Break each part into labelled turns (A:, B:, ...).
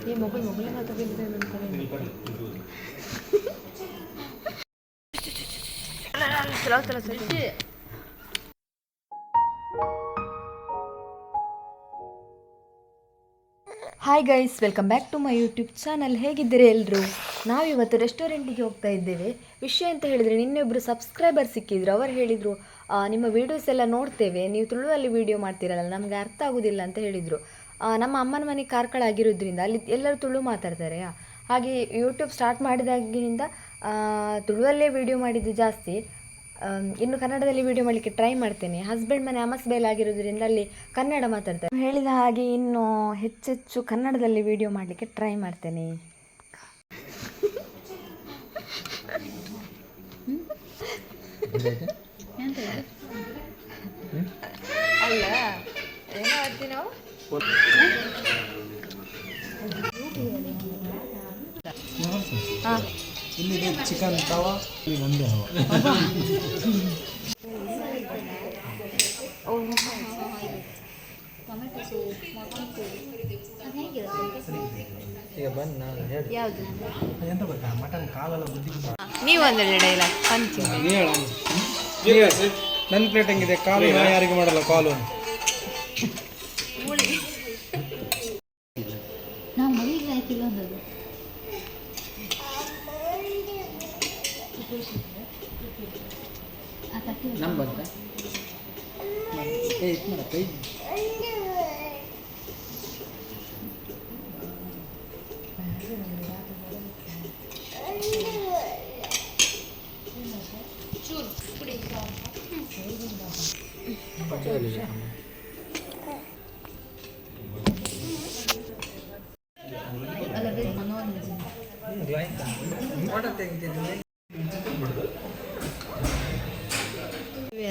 A: ये ಮೊಬೈಲ್ ಮಾತಾಡ್ತಿದ್ರೆ ಚಲೋ ಚಲೋ ಸರಿ. Hi guys, welcome back to my YouTube channel. ಹೇಗಿದ್ದೀರಿ ಎಲ್ಲರೂ? ನಾವಿವತ್ತು ರೆಸ್ಟೋರೆಂಟಿಗೆ ಹೋಗ್ತಾ ಇದ್ದೇವೆ. ವಿಷಯ ಅಂತ ಹೇಳಿದರೆ, ನಿನ್ನೆೊಬ್ಬರು ಸಬ್ಸ್ಕ್ರೈಬರ್ ಸಿಕ್ಕಿದ್ರು. ಅವರು ಹೇಳಿದರು, ನಿಮ್ಮ ವೀಡಿಯೋಸ್ ಎಲ್ಲ ನೋಡ್ತೇವೆ, ನೀವು ತುಳುವಲ್ಲಿ ವೀಡಿಯೋ ಮಾಡ್ತೀರಲ್ಲ, ನಮಗೆ ಅರ್ಥ ಆಗೋದಿಲ್ಲ ಅಂತ ಹೇಳಿದರು. ನಮ್ಮ ಅಮ್ಮನ ಮನೆ ಕಾರ್ಕಳ ಆಗಿರೋದ್ರಿಂದ ಅಲ್ಲಿ ಎಲ್ಲರೂ ತುಳು ಮಾತಾಡ್ತಾರೆ. ಹಾಗೆ ಯೂಟ್ಯೂಬ್ ಸ್ಟಾರ್ಟ್ ಮಾಡಿದಾಗಿನಿಂದ ತುಳುವಲ್ಲೇ ವೀಡಿಯೋ ಮಾಡಿದ್ದು ಜಾಸ್ತಿ. ಇನ್ನು ಕನ್ನಡದಲ್ಲಿ ವೀಡಿಯೋ ಮಾಡಲಿಕ್ಕೆ ಟ್ರೈ ಮಾಡ್ತೇನೆ. ಹಸ್ಬೆಂಡ್ ಮನೆ ಅಮಸ್ಬೇಲ್ ಆಗಿರೋದ್ರಿಂದ ಅಲ್ಲಿ ಕನ್ನಡ ಮಾತಾಡ್ತಾರೆ. ಹೇಳಿದ ಹಾಗೆ ಇನ್ನು ಹೆಚ್ಚೆಚ್ಚು ಕನ್ನಡದಲ್ಲಿ ವೀಡಿಯೋ ಮಾಡಲಿಕ್ಕೆ ಟ್ರೈ ಮಾಡ್ತೇನೆ. ಅಲ್ಲ ಏನೋ ಮಾಡ್ತೀವಿ ನಾವು.
B: ಇಲ್ಲಿದೆ ಚಿಕನ್ ತವಾ, ಇಲ್ಲಿ ಒಂದೇ ಹವಾ. ಈಗ ಬಂದು ನಾನು ಹೇಳಿ
A: ಯಾವುದು
B: ಎಂತ ಗೊತ್ತಾ, ಮಟನ್ ಕಾಲೆಲ್ಲ ಬುದ್ಧಿ.
A: ನೀವು ಒಂದೆರಡು ಡೈಲಾಗ್ ಪಂಚಿ
B: ನನ್ನ ಪ್ಲೇಟ್ ಹೆಂಗಿದೆ? ಕಾಲು ನಾ ಯಾರಿಗೂ ಮಾಡಲ್ಲ. ಕಾಲು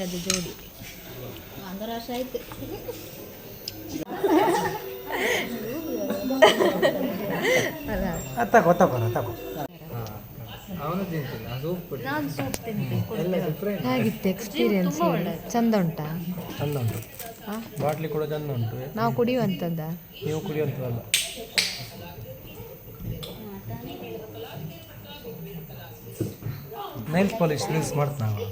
A: ಅದು ಜೋಡಿ ಒಂದು ವರ್ಷ ಆಯ್ತು.
B: ತಗೋ ತಗೋ ತಗೋ.
A: ನಾನು ಸೂಪ್ ತಿಂತೀನಿ. ಹೇಗಿತ್ತು ಎಕ್ಸ್ಪೀರಿಯನ್ಸ್? ಚಂದ ಉಂಟಾ?
B: ಚಂದ ಉಂಟು. ಬಾಟ್ಲಿ ಕೂಡ ಚಂದ ಉಂಟು.
A: ನಾವು ಕುಡಿಯುವಂಥದ್ದ?
B: ನೀವು ಕುಡಿಯುವಂಥದ್ದಲ್ಲ. ನೈಲ್ಸ್ ಪಾಲಿಶ್ ಮಾಡ್ತಾನೆ.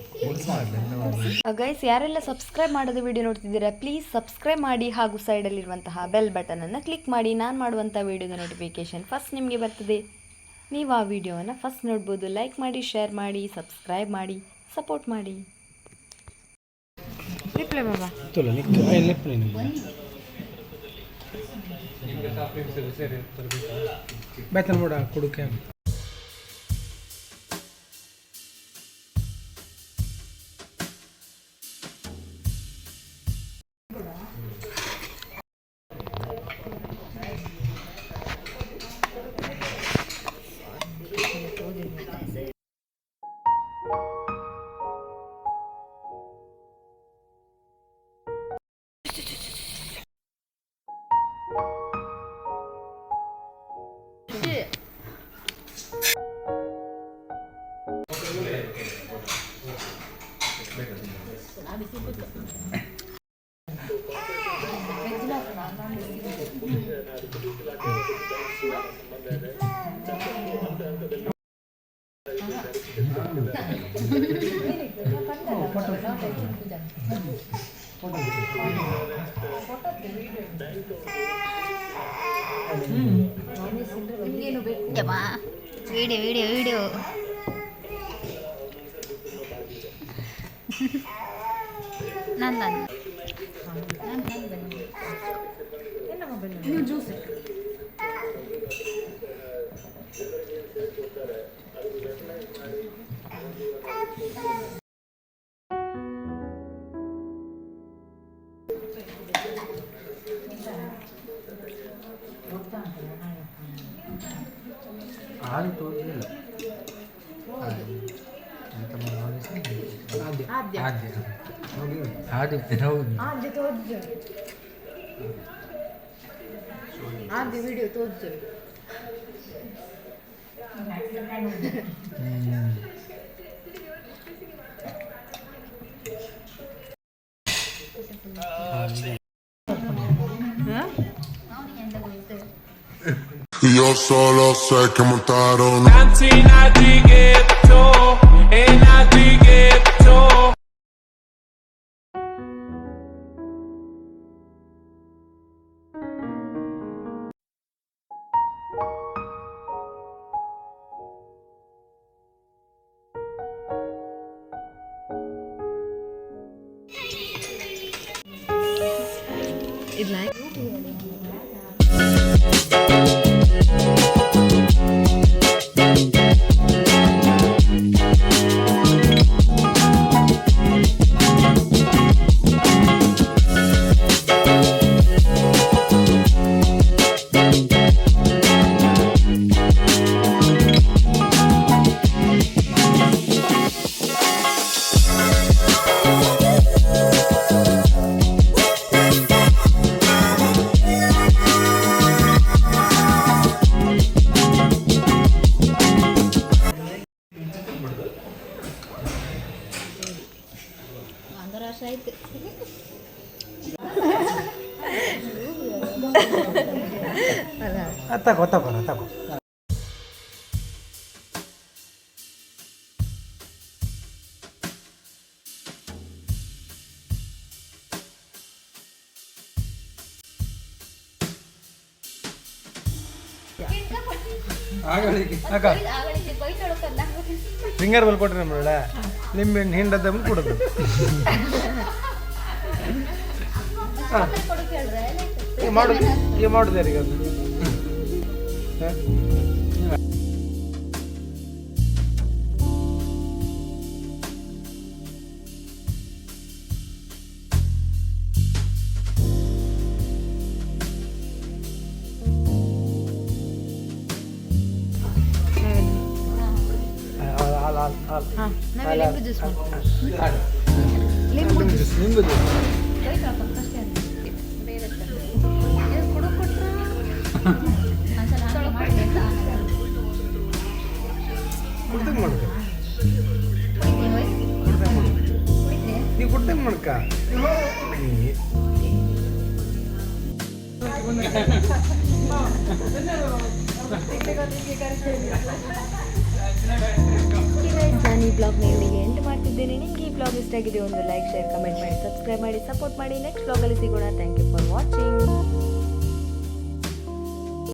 A: ಗೈಸ್, ಯಾರೆಲ್ಲ ಸಬ್ಸ್ಕ್ರೈಬ್ ಮಾಡೋದು ವಿಡಿಯೋ ನೋಡ್ತಿದ್ದೀರಾ, ಪ್ಲೀಸ್ ಸಬ್ಸ್ಕ್ರೈಬ್ ಮಾಡಿ ಹಾಗೂ ಸೈಡಲ್ಲಿರುವಂತಹ ಬೆಲ್ ಬಟನನ್ನು ಕ್ಲಿಕ್ ಮಾಡಿ. ನಾನು ಮಾಡುವಂಥ ವಿಡಿಯೋದ ನೋಟಿಫಿಕೇಷನ್ ಫಸ್ಟ್ ನಿಮಗೆ ಬರ್ತದೆ. ನೀವು ಆ ವಿಡಿಯೋವನ್ನು ಫಸ್ಟ್ ನೋಡ್ಬೋದು. ಲೈಕ್ ಮಾಡಿ, ಶೇರ್ ಮಾಡಿ, ಸಬ್ಸ್ಕ್ರೈಬ್ ಮಾಡಿ, ಸಪೋರ್ಟ್ ಮಾಡಿ. ರಿಪ್ಲೈ ಬಾಬಾ
B: ಬೇತನ ಕೂಡ ಕೊಡುಕೆ.
A: ವಿಡಿಯೋ ಜ್ಯೂಸ್
B: ಹಾಲು ತೋರಿಸಿಲ್ಲ.
A: ಆದ್ಯ ವಿಡಿಯೋ ತೋರಿಸು.
C: solo sé que montaron.
D: Dancing at the ghetto, and at the ghetto.
A: ಇದು ಲೈಕ್
B: ತಗೋ ತಗೋ ತಗೋ. ಅಕ್ಕ ಫಿಂಗರ್ ಬಲ್ ಕೊಟ್ರಿ ನಮ್ಮ ನಿಂಬೆ ಹಿಂಡದ ಕೊಡೋದು. ಮಾಡುದು ಯಾರಿಗೆ ಅದು?
A: ಲಿಂಬು ಜ್ಯೂಸ್
B: ನಿಂಬು ಜ್ಯೂಸ್ ಕುಡ್ದಂಗೆ ಮಾಡ್ಕ ನೀವು ಕುಡ್ದಂಗೆ ಮಾಡ್ಕ.
A: ನಾನು ಈ ಬ್ಲಾಗ್ನ ಇಲ್ಲಿಗೆ ಎಂಡ್ ಮಾಡ್ತಿದ್ದೇನೆ. ನಿಮಗೆ ಈ ಬ್ಲಾಗ್ ಇಷ್ಟ ಆಗಿದೆ ಒಂದು ಲೈಕ್ ಶೇರ್ ಕಮೆಂಟ್ ಮಾಡಿ ಸಬ್ಸ್ಕ್ರೈಬ್ ಮಾಡಿ ಸಪೋರ್ಟ್ ಮಾಡಿ. ನೆಕ್ಸ್ಟ್ ಬ್ಲಾಗಲ್ಲಿ ಸಿಗೋಣ. Thank you for watching.